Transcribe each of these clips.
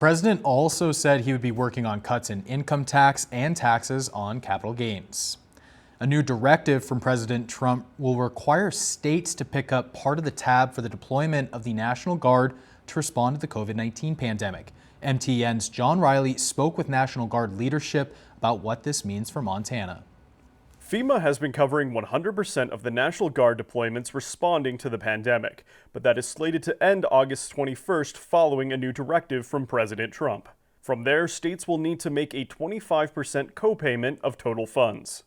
President also said he would be working on cuts in income tax and taxes on capital gains. A new directive from President Trump will require states to pick up part of the tab for the deployment of the National Guard to respond to the COVID-19 pandemic. MTN's John Riley spoke with National Guard leadership about what this means for Montana. FEMA has been covering 100% of the National Guard deployments responding to the pandemic, but that is slated to end August 21st following a new directive from President Trump. From there, states will need to make a 25% co-payment of total funds.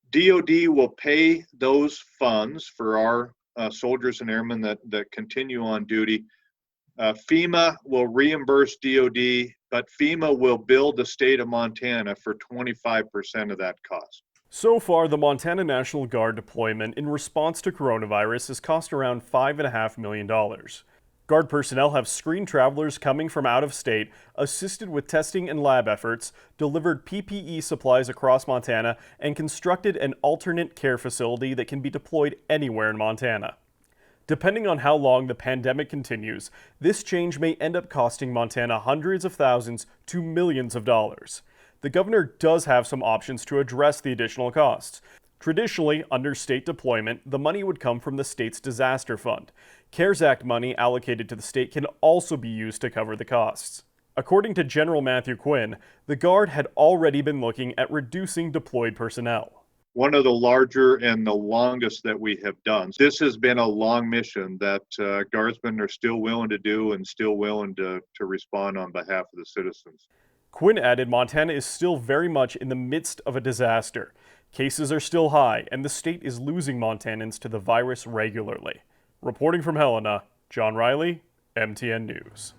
DoD will pay those funds for our soldiers and airmen that continue on duty. FEMA will reimburse DoD, but FEMA will bill the state of Montana for 25% of that cost. So far, the Montana National Guard deployment in response to coronavirus has cost around $5.5 million. Guard personnel have screened travelers coming from out of state, assisted with testing and lab efforts, delivered PPE supplies across Montana, and constructed an alternate care facility that can be deployed anywhere in Montana. Depending on how long the pandemic continues, this change may end up costing Montana hundreds of thousands to millions of dollars. The governor does have some options to address the additional costs. Traditionally, under state deployment, the money would come from the state's disaster fund. CARES Act money allocated to the state can also be used to cover the costs. According to General Matthew Quinn, the Guard had already been looking at reducing deployed personnel. One of the larger and the longest that we have done. This has been a long mission that Guardsmen are still willing to do and still willing to respond on behalf of the citizens. Quinn added Montana is still very much in the midst of a disaster. Cases are still high, and the state is losing Montanans to the virus regularly. Reporting from Helena, John Riley, MTN News.